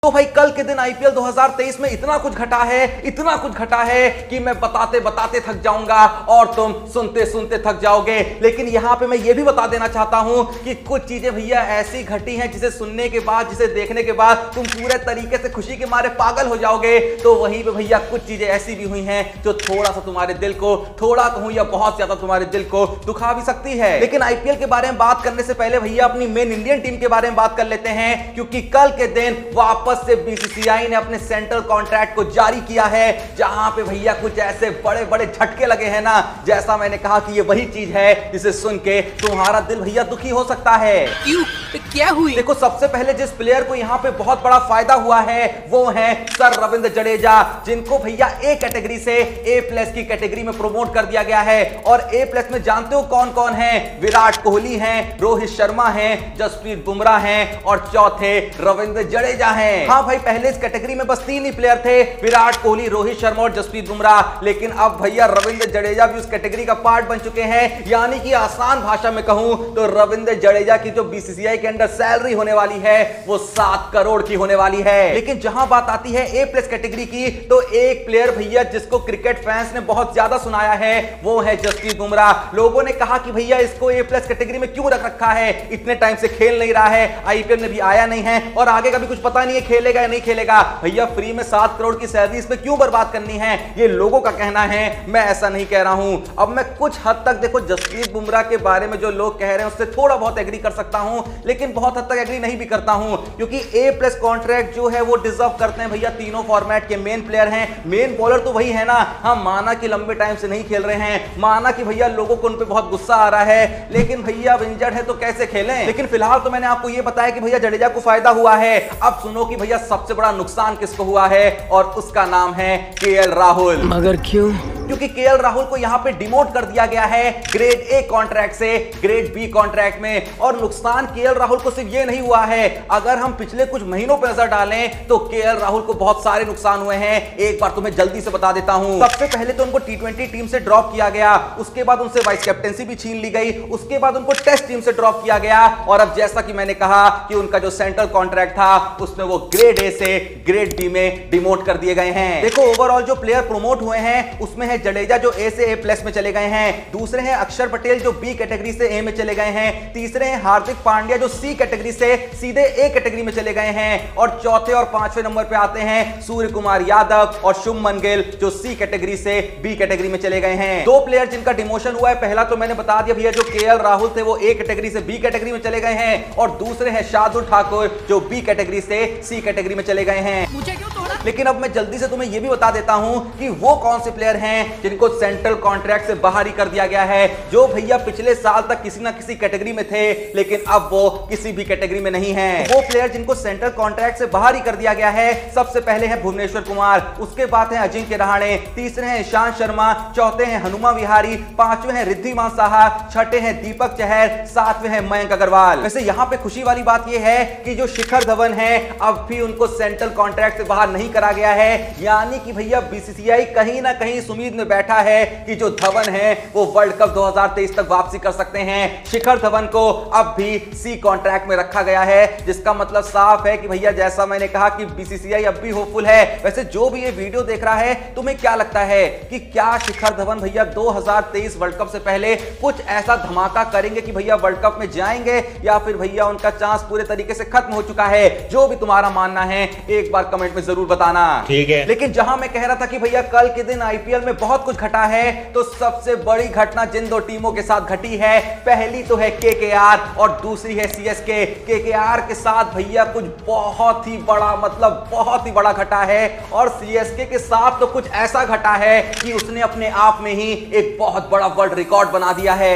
तो भाई कल के दिन आईपीएल 2023 में इतना कुछ घटा है कि मैं बताते बताते थक जाऊंगा और तुम सुनते सुनते थक जाओगे। लेकिन यहां पे मैं ये भी बता देना चाहता हूं कि कुछ चीजें भैया ऐसी घटी हैं जिसे सुनने के बाद, जिसे देखने के बाद तुम पूरे तरीके से खुशी के मारे पागल हो जाओगे। तो वहीं पे भैया कुछ चीजें ऐसी भी हुई हैं जो थोड़ा सा तुम्हारे दिल को, थोड़ा कहूं या बहुत ज्यादा तुम्हारे दिल को दुखा भी सकती है। लेकिन आईपीएल के बारे में बात करने से पहले भैया अपनी मेन इंडियन टीम के बारे में बात कर लेते हैं, क्योंकि कल के दिन वापस से बीसीसीआई ने अपने सेंट्रल कॉन्ट्रैक्ट को जारी किया है, जहां पे भैया कुछ ऐसे बड़े बड़े झटके लगे हैं ना, जैसा मैंने कहा कि ये वही चीज है जिसे सुन के तुम्हारा दिल भैया दुखी हो सकता है। क्यों? क्या हुई? देखो, सबसे पहले जिस प्लेयर को यहां पे बहुत बड़ा फायदा हुआ है वो है सर रविंद्र जडेजा, जिनको भैया ए कैटेगरी से ए प्लस की कैटेगरी में प्रमोट कर दिया गया है। और ए प्लस में जानते हो कौन कौन है? विराट कोहली हैं, रोहित शर्मा हैं, जसप्रीत बुमराह हैं और चौथे रविंद्र जडेजा हैं। हाँ भाई, पहले इस कैटेगरी में बस 3 ही प्लेयर थे, विराट कोहली, रोहित शर्मा और जसप्रीत बुमराह। लेकिन अब भैया रविंद्र जडेजा भी उस कैटेगरी का पार्ट बन चुके हैं। यानी कि आसान भाषा में कहूं तो रविंद्र जडेजा की जो बीसीसीआई के अंडर सैलरी होने वाली है वो 7 करोड़ की होने वाली है। लेकिन जहां बात आती है ए प्लस कैटेगरी की, तो एक प्लेयर भैया जिसको क्रिकेट फैंस ने बहुत ज्यादा सुनाया है वो है जसप्रीत बुमराह। लोगों ने कहा कि भैया इसको ए प्लस कैटेगरी में क्यों रख रखा है, इतने टाइम से खेल नहीं रहा है, आईपीएल में भी आया नहीं है और आगे का भी कुछ पता नहीं है खेलेगा या नहीं खेलेगा। भैया फ्री में 7 करोड़ की सैलरी इस पे क्यों बर्बाद करनी है, ये लोगों का कहना है, मैं ऐसा नहीं कह रहा हूं। अब मैं कुछ हद तक देखो जसप्रीत बुमराह के बारे में जो लोग कह रहे हैं उससे थोड़ा बहुत एग्री कर सकता हूं, लेकिन बहुत हद तक एग्री नहीं भी करता हूं, क्योंकि ए प्लस कॉन्ट्रैक्ट जो है वो डिजर्व करते हैं भैया तीनों फॉर्मेट के मेन प्लेयर हैं। मेन बॉलर तो वही है ना। हम माना कि लंबे टाइम से नहीं खेल रहे हैं, माना कि भैया लोगों को उन पे बहुत गुस्सा आ रहा है, लेकिन भैया अब इंजर्ड है तो कैसे खेलें। लेकिन फिलहाल तो मैंने आपको ये बताया कि भैया जडेजा को फायदा हुआ है। अब सुनो कि भैया सबसे बड़ा नुकसान किसको हुआ है, और उसका नाम है केएल राहुल। मगर क्यों? क्योंकि केएल राहुल को यहां पे डिमोट कर दिया गया है ग्रेड ए कॉन्ट्रैक्ट से ग्रेड बी कॉन्ट्रैक्ट में। और नुकसान केएल राहुल को सिर्फ ये नहीं हुआ है, अगर हम पिछले कुछ महीनों पर नजर डालें तो केएल राहुल को बहुत सारे नुकसान हुए हैं। एक बार तुम्हें जल्दी से बता देता हूं। सबसे पहले तो उनको टी20 टीम से ड्रॉप किया गया, उसके बाद उनसे वाइस कैप्टेंसी भी छीन ली गई, उसके बाद उनको टेस्ट टीम से ड्रॉप किया गया, और अब जैसा कि मैंने कहा कि उनका जो सेंट्रल कॉन्ट्रैक्ट था उसमें वो ग्रेड ए से ग्रेड बी में डिमोट कर दिए गए हैं। देखो, ओवरऑल जो प्लेयर प्रमोट हुए हैं उसमें है जडेजा जो ए से ए प्लस में चले गए हैं, दूसरे हैं अक्षर पटेल जो बी कैटेगरी से ए में चले गए हैं, तीसरे हैं हार्दिक पांड्या जो सी कैटेगरी से सीधे ए कैटेगरी में चले गए हैं, और चौथे और 5वें नंबर पे आते हैं सूर्य कुमार यादव और शुभमन गिल जो सी कैटेगरी से बी कैटेगरी में चले गए हैं। 2 प्लेयर जिनका डिमोशन हुआ है, पहला तो मैंने बता दिया भैया जो केएल राहुल थे वो ए कैटेगरी से बी कैटेगरी में चले गए हैं, और दूसरे हैं शार्दुल ठाकुर जो बी कैटेगरी से सी कैटेगरी में चले गए हैं। मुझे क्यों तोड़ा? लेकिन अब मैं जल्दी से तुम्हें यह भी बता देता हूं कि वो कौन से प्लेयर हैं जिनको सेंट्रल कॉन्ट्रैक्ट से बाहर ही कर दिया गया है, जो भैया पिछले साल तक किसी ना किसी कैटेगरी में थे लेकिन अब वो किसी भी कैटेगरी में नहीं है। वो प्लेयर जिनको सेंट्रल कॉन्ट्रैक्ट से बाहर ही कर दिया गया है, सबसे पहले है भुवनेश्वर कुमार, उसके बाद है अजिंक्य रहाणे, तीसरे हैं ईशांत शर्मा, चौथे हैं हनुमा विहारी, 5वें हैं रिद्धिमान साहा, छठे हैं दीपक चहर, 7वें हैं मयंक अग्रवाल। वैसे यहां पे खुशी वाली बात यह है कि जो शिखर धवन है अब भी उनको सेंट्रल कॉन्ट्रैक्ट से बाहर नहीं करा गया है, यानी कि भैया बीसीसीआई कहीं ना कहीं इस उम्मीद में बैठा है कि जो धवन है वो वर्ल्ड कप 2023 तक वापसी कर सकते हैं। शिखर धवन को अब भी सी कॉन्ट्रैक्ट में रखा गया है, जिसका मतलब साफ है कि भैया जैसा मैंने कहा कि बीसीसीआई अब भी होपफुल है। वैसे जो भी ये वीडियो देख रहा है, तुम्हें क्या लगता है कि क्या शिखर धवन भैया 2023 वर्ल्ड कप से पहले कुछ ऐसा धमाका करेंगे कि भैया वर्ल्ड कप में जाएंगे, या फिर भैया उनका चांस पूरे तरीके से खत्म हो चुका है? जो भी तुम्हारा मानना है एक बार कमेंट में जरूर बताना, ठीक है। लेकिन जहां मैं कह रहा था कि भैया कल के दिन आईपीएल में बहुत कुछ घटा है, तो सबसे बड़ी घटना जिन 2 टीमों के साथ घटी है, पहली तो है केकेआर और दूसरी है सीएसके। केकेआर के साथ भैया कुछ बहुत ही बड़ा, मतलब बहुत ही बड़ा घटा है, और सीएसके के साथ तो कुछ ऐसा घटा है कि उसने अपने आप में ही एक बहुत बड़ा वर्ल्ड रिकॉर्ड बना दिया है।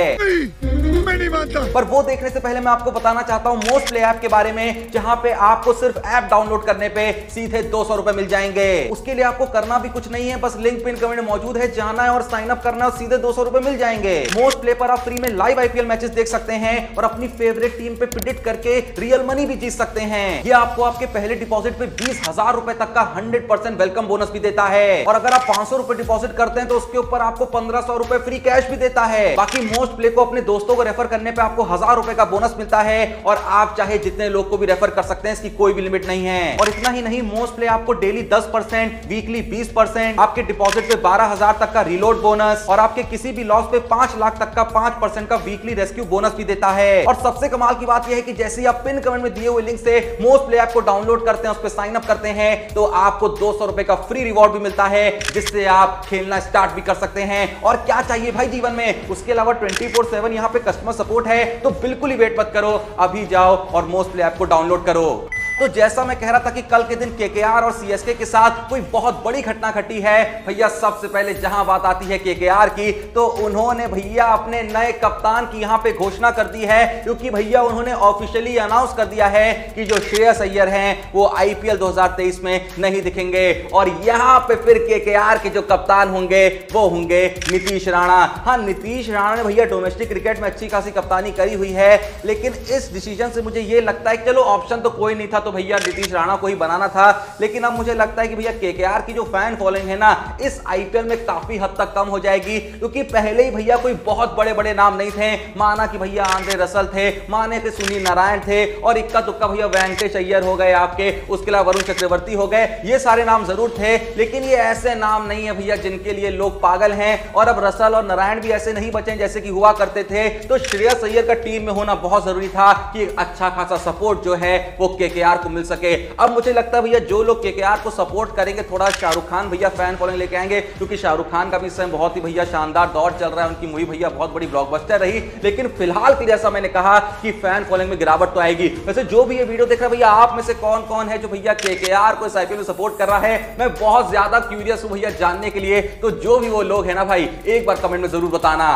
मैं नहीं मानता। पर वो देखने से पहले मैं आपको बताना चाहता हूं मोस्ट प्ले ऐप के बारे में, जहां पे आपको सिर्फ ऐप डाउनलोड करने पे सीधे 200 रुपए मिल जाएंगे। उसके लिए आपको करना भी कुछ नहीं है, बस लिंक पिन कमेंट में मौजूद है, जाना है और साइन अप करना है और सीधे 200 रुपए मिल जाएंगे। मोस्ट प्ले पर आप फ्री में लाइव आईपीएल मैचेस देख सकते हैं और अपनी फेवरेट टीम पे प्रेडिक्ट करके रियल मनी भी जीत सकते हैं। ये आपको आपके पहले डिपॉजिट पे 20,000 रुपए तक का 100% वेलकम बोनस भी देता है, और अगर आप 500 रुपए डिपॉजिट करते हैं तो उसके ऊपर आपको 1500 रुपए फ्री कैश भी देता है। बाकी मोस्ट प्ले को अपने दोस्तों को रेफर रेफर करने पे आपको 1000 रुपए का बोनस मिलता है और आप चाहे जितने लोग को भी रेफर कर सकते हैं, इसकी कोई भी लिमिट नहीं है। और इतना ही नहीं, मोस्ट प्ले आपको डेली 10%, वीकली 20%, आपके डिपॉजिट पे 12,000 तक का रीलोड बोनस और आपके किसी भी लॉस पे 5 लाख तक का 5% का वीकली रेस्क्यू बोनस भी देता है। और सबसे कमाल की बात यह है कि जैसे ही आप पिन कमेंट में दिए हुए लिंक से मोस्ट प्ले ऐप को डाउनलोड करते हैं, उस पर साइन अप करते हैं, तो आपको 200 रुपए का फ्री रिवॉर्ड भी मिलता है, जिससे आप खेलना स्टार्ट भी कर सकते हैं। और क्या चाहिए भाई जीवन में, उसके अलावा 24/7 यहां पे कस्टमर सपोर्ट है। तो बिल्कुल ही वेट मत करो, अभी जाओ और मोस्ट प्ले ऐप को डाउनलोड करो। तो जैसा मैं कह रहा था कि कल के दिन केकेआर और सीएसके के साथ कोई बहुत बड़ी घटना घटी है भैया। सबसे पहले जहां बात आती है केकेआर की, तो उन्होंने भैया अपने नए कप्तान की यहां पे घोषणा कर दी है, क्योंकि भैया उन्होंने ऑफिशियली अनाउंस कर दिया है कि जो श्रेयस अय्यर हैं वो आईपीएल 2023 में नहीं दिखेंगे। और यहां पे फिर केकेआर के जो कप्तान होंगे वो होंगे नीतीश राणा। हाँ, नीतीश राणा ने भैया डोमेस्टिक क्रिकेट में अच्छी खासी कप्तानी करी हुई है, लेकिन इस डिसीजन से मुझे ये लगता है कि चलो ऑप्शन तो कोई नहीं था, तो भैया नीतीश राणा को ही बनाना था। लेकिन अब मुझे लगता है कि भैया केकेआर की जो फैन फॉलोइंग है ना, इस आईपीएल में काफी हद तक कम हो जाएगी, क्योंकि पहले ही भैया कोई बहुत बड़े बड़े नाम नहीं थे। माना कि भैया आंद्रे रसल थे, माने कि सुनील नारायण थे, और इक्का दुक्का भैया वेंकटेश अय्यर हो गए आपके, उसके अलावा वरुण चक्रवर्ती हो गए। ये सारे नाम जरूर थे, लेकिन ये ऐसे नाम नहीं है भैया जिनके लिए लोग पागल हैं। और अब रसल और नारायण भी ऐसे नहीं बचे जैसे कि हुआ करते थे। तो श्रेयस अय्यर का टीम में होना बहुत जरूरी था कि अच्छा खासा सपोर्ट जो है वो केकेआर को मिल सके। अब मुझे लगता है भैया जो लोग केकेआर को सपोर्ट करेंगे, थोड़ा शाहरुख खान भैया फैन फॉलोइंग लेके आएंगे, क्योंकि शाहरुख खान का भी इस समय बहुत ही भैया शानदार दौर चल रहा है। उनकी मूवी भैया बहुत बड़ी ब्लॉकबस्टर रही, लेकिन फिलहाल की जैसा मैंने कहा कि फैन फॉलोइंग में गिरावट तो आएगी। वैसे जो भी ये वीडियो देख रहा है भैया, आप में से कौन कौन है जो भैया केकेआर को इस आईपीएल में सपोर्ट कर रहा है? मैं बहुत ज्यादा क्यूरियस हूं भैया जानने के लिए। तो जो भी वो लोग है ना भाई, एक बार कमेंट में जरूर बताना।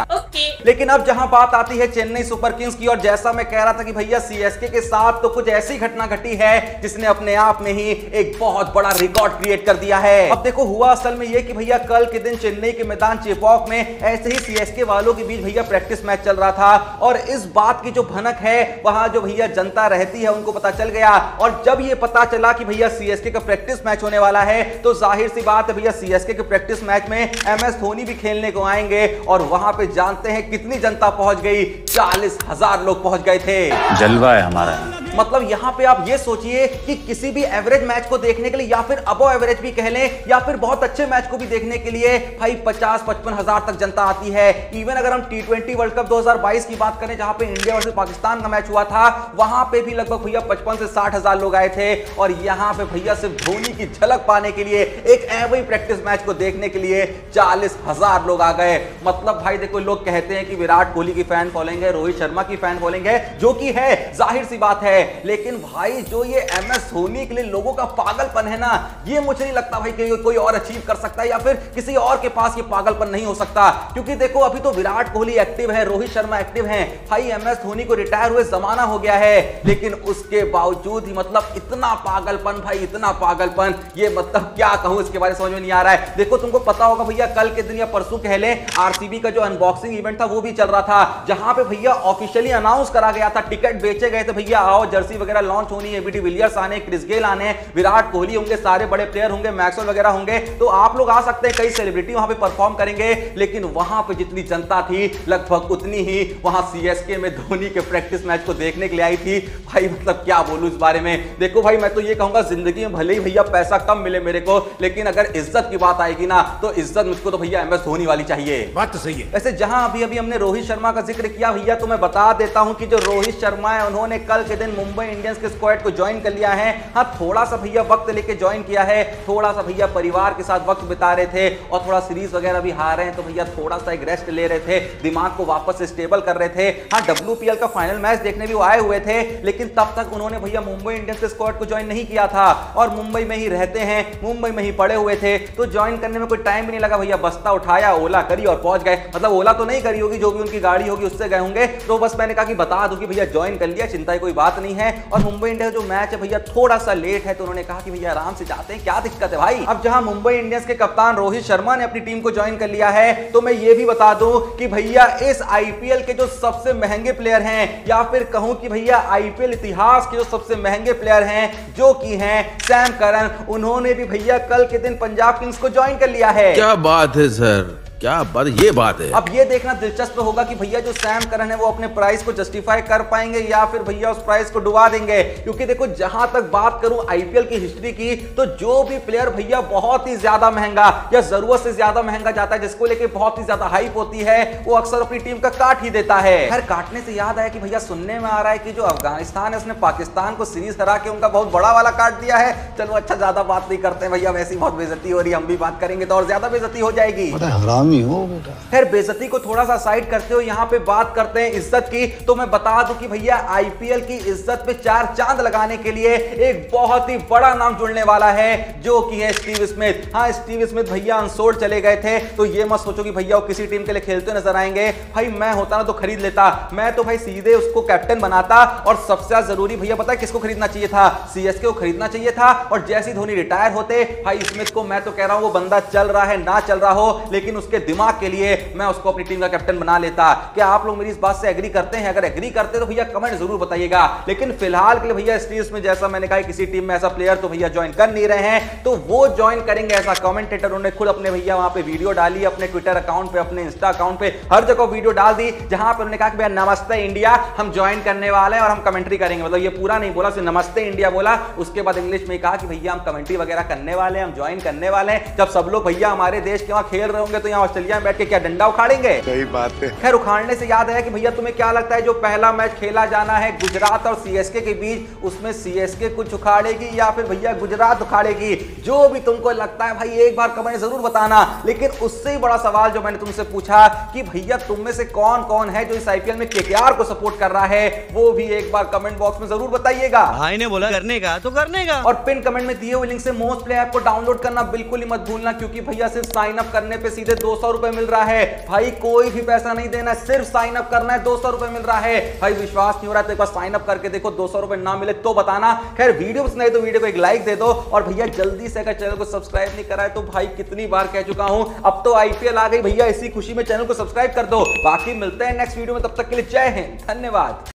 लेकिन अब जहां बात आती है चेन्नई सुपर किंग्स की, और जैसा मैं कह रहा था कि भैया सीएसके के साथ तो कुछ ऐसी घटना घटी है जिसने अपने आप में ही एक बहुत बड़ा रिकॉर्ड क्रिएट कर दिया है। अब देखो, हुआ असल में ये कि भैया कल के दिन चेन्नई के मैदान चेपॉक में ऐसे ही सीएसके वालों के बीच भैया प्रैक्टिस मैच चल रहा था, और इस बात की जो भनक है वहां जो भैया जनता रहती है उनको पता चल गया। और जब ये पता चला कि भैया सीएसके का प्रैक्टिस मैच होने वाला है, तो जाहिर सी बात है भैया सीएसके के प्रैक्टिस मैच में एमएस धोनी भी खेलने को आएंगे। और वहां पे जानते हैं कितनी जनता पहुंच गई, 40,000 लोग पहुंच गए थे। जलवा है हमारा। मतलब यहां पे आप ये सोचिए कि किसी भी एवरेज मैच को देखने के लिए, या फिर अबव एवरेज भी कह लें, या फिर बहुत अच्छे मैच को भी देखने के लिए भाई 50-55 हजार तक जनता आती है। इवन अगर हम T20 वर्ल्ड कप 2022 की बात करें, जहां पे इंडिया वर्सेस पाकिस्तान का मैच हुआ था, वहां पे भी लगभग भैया 55 से 60 हजार लोग आए थे। और यहां पे भैया सिर्फ धोनी की झलक पाने के लिए, एक एवरी प्रैक्टिस मैच को देखने के लिए 40,000 लोग आ गए। मतलब भाई देखो, लोग कहते हैं कि विराट कोहली की फैन फॉलोइंग है, रोहित शर्मा की फैन फॉलोइंग है, जो कि है, जाहिर सी बात है। लेकिन भाई जो ये एमएस धोनी के लिए लोगों का पागलपन है ना, ये मुझे नहीं लगता भाई कि कोई और अचीव कर सकता है, या फिर किसी और के पास ये पागलपन नहीं हो सकता। क्योंकि देखो, अभी तो विराट कोहली एक्टिव है, रोहित शर्मा एक्टिव हैं, भाई एमएस धोनी को रिटायर हुए जमाना हो गया है, लेकिन उसके बावजूद ही मतलब इतना पागलपन भाई, इतना पागलपन, ये मतलब क्या कहूं, इसके बारे में समझ में नहीं आ रहा है। देखो, तुमको पता होगा भैया कल के दिन या परसों कह ले, आरसीबी का जो अनबॉक्सिंग इवेंट था वो भी चल रहा था, जहां पे भैया ऑफिशियली अनाउंस करा गया था, टिकट बेचे गए थे भैया, आओ जर्सी वगैरह लॉन्च होनी है, एबी डिविलियर्स आने, क्रिस गेल आने, विराट कोहली होंगे, सारे बड़े प्लेयर होंगे, मैक्सवेल वगैरह होंगे, तो आप लोग आ सकते हैं, कई सेलिब्रिटी वहां पे परफॉर्म करेंगे। लेकिन वहां पे जितनी जनता थी, लगभग उतनी ही वहां सीएसके में धोनी के प्रैक्टिस मैच को देखने के लिए आई थी। भाई मतलब क्या बोलूं इस बारे में। देखो भाई, मैं तो ये कहूंगा, जिंदगी में भले ही भैया पैसा कम मिले मेरे को, लेकिन अगर इज्जत की बात आएगी ना, तो इज्जत मुझको तो भैया एमएस धोनी वाली चाहिए। बात तो सही है। वैसे जहां अभी अभी हमने रोहित शर्मा का जिक्र किया भैया, तो मैं बता देता हूं कि जो रोहित शर्मा है, उन्होंने कल के दिन मुंबई इंडियंस के स्क्वाड को ज्वाइन कर लिया है। हाँ, थोड़ा सा भैया वक्त लेके ज्वाइन किया है, थोड़ा सा भैया परिवार के साथ वक्त बिता रहे थे, और थोड़ा सीरीज वगैरह भी हार रहे हैं, तो भैया थोड़ा सा एक रेस्ट ले रहे थे, दिमाग को वापस से स्टेबल कर रहे थे। हाँ, WPL का फाइनल मैच देखने भी वो आए हुए थे, लेकिन तब तक उन्होंने भैया मुंबई इंडियंस के स्क्वाड को ज्वाइन नहीं किया था, और मुंबई में ही रहते हैं, मुंबई में ही पड़े हुए थे, तो ज्वाइन करने में कोई टाइम भी नहीं लगा भैया। बस्ता उठाया, ओला करी और पहुंच गए। मतलब ओला तो नहीं करी होगी, जो भी उनकी गाड़ी होगी उससे गए होंगे। तो बस मैंने कहा कि बता दूं कि भैया ज्वाइन कर लिया, चिंता की कोई बात नहीं है। और मुंबई इंडियंस जो मैच है भैया थोड़ा सा लेट है, तो उन्होंने कहा कि भैया आराम से जाते हैं, क्या दिक्कत है भाई। अब जहां मुंबई इंडियंस के कप्तान रोहित शर्मा ने अपनी टीम को ज्वाइन कर लिया है, तो मैं ये भी बता दूं कि भैया इस आईपीएल के जो सबसे महंगे प्लेयर हैं, या फिर कहूं कि भैया आईपीएल इतिहास के जो सबसे महंगे प्लेयर हैं, जो कि हैं सैम करन, उन्होंने भी भैया कल के दिन पंजाब किंग्स को ज्वाइन कर लिया है। क्या बात है सर, क्या बात, ये बात है। अब ये देखना दिलचस्प होगा कि भैया जो सैम करन है वो अपने प्राइस को जस्टिफाई कर पाएंगे या फिर भैया उस प्राइस को डुबा देंगे। क्योंकि देखो जहां तक बात करूं आईपीएल की हिस्ट्री की, तो जो भी प्लेयर भैया बहुत ही ज्यादा महंगा या जरूरत से ज्यादा महंगा जाता है, जिसको लेके बहुत ही ज्यादा हाइप होती है, वो अक्सर अपनी टीम का काट ही देता है। खैर काटने से याद आया कि भैया सुनने में आ रहा है कि जो अफगानिस्तान है उसने पाकिस्तान को सीरीज हरा के उनका बहुत बड़ा वाला काट दिया है। चलो अच्छा ज्यादा बात नहीं करते भैया, वैसी बहुत बेइज्जती हो रही है, हम भी बात करेंगे तो और ज्यादा बेइज्जती हो जाएगी। हरामी हो बेटा। खैर बेइज्जती को थोड़ा सा साइड करते हो, यहाँ पे बात करते हैं इज्जत की। तो मैं बता दूं कि भैया आईपीएल की इज्जत पे चार चांद लगाने के लिए एक बहुत ही बड़ा नाम जुड़ने वाला है, जो कि है स्टीव स्मिथ। हाँ स्टीव स्मिथ भैया अनसोल्ड चले गए थे, तो ये मत सोचो कि भैया वो किसी टीम के लिए खेलते नजर आएंगे। भाई मैं होता ना तो खरीद लेता, मैं तो भाई सीधे उसको कैप्टन बनाता। और सबसे ज्यादा जरूरी भैया पता है किसको खरीदना चाहिए था? सीएसके को खरीदना चाहिए था। और जैसे ही धोनी रिटायर होते भाई स्मिथ को, मैं तो कह रहा हूं वो बंदा चल रहा है ना चल रहा हो, लेकिन उसके दिमाग के लिए मैं उसको अपनी टीम का कैप्टन बना लेता। क्या आप लोग मेरी इस बात से एग्री करते हैं? अगर एग्री करते तो भैया कमेंट जरूर बताइएगा। लेकिन फिलहाल के लिए भैया स्टीव स्मिथ जैसा मैंने कहा किसी टीम में ऐसा प्लेयर तो भैया ज्वाइन कर नहीं रहे हैं, तो वो ज्वाइन करेंगे ऐसा कमेंटेटर। उन्होंने खुद अपने भैया वहां पे वीडियो डाली, अपने ट्विटर अकाउंट पे, अपने इंस्टा अकाउंट पे, हर जगह वीडियो डाल दी, जहां पर उन्होंने कहा कि भैया नमस्ते इंडिया, हम ज्वाइन करने वाले हैं और हम कमेंट्री करेंगे। मतलब ये पूरा नहीं बोला, सिर्फ नमस्ते इंडिया बोला। उसके बाद इंग्लिश में कहा कि भैया हम कमेंट्री वगैरह करने वाले हैं, हम ज्वाइन करने वाले हैं। जब सब लोग भैया हमारे देश के वहां खेल रहे होंगे तो यहाँ ऑस्ट्रेलिया में बैठ के क्या डंडा उखाड़ेंगे? सही बात है। खैर उखाड़ने से याद है कि भैया तुम्हें क्या लगता है जो पहला मैच खेला जाना है गुजरात और सीएसके के बीच, उसमें सीएसके कुछ उखाड़ेगी या फिर भैया गुजरात उखाड़ेगी? जो भी तुमको लगता है भाई एक बार कमेंट जरूर बताना। लेकिन उससे ही बड़ा सवाल जो मैंने तुमसे पूछा कि भैया तुम में से कौन कौन है जो इस आईपीएल में केकेआर को सपोर्ट कर रहा है, वो भी एक बार कमेंट बॉक्स में जरूर बताइएगा। भाई ने बोला करने का तो करने का। और पिन कमेंट में दिए हुए लिंक से मोस्ट प्ले ऐप को डाउनलोड करना बिल्कुल ही मत भूलना, क्योंकि भैया सिर्फ साइन अप करने पे सीधे 200 रुपए मिल रहा है। भाई कोई भी पैसा नहीं देना, सिर्फ साइन अप करना है, 200 रुपए मिल रहा है। भाई विश्वास नहीं हो रहा तो एक बार साइन अप करके देखो, 200 रुपए ना मिले तो बताना। खैर वीडियो पसंद आई तो वीडियो को एक लाइक दे दो, और भैया जल्दी से अगर चैनल को सब्सक्राइब नहीं करा है तो भाई कितनी बार कह चुका हूं, अब तो आईपीएल आ गई भैया, इसी खुशी में चैनल को सब्सक्राइब कर दो। बाकी मिलते हैं नेक्स्ट वीडियो में, तब तक के लिए जय हिंद, धन्यवाद।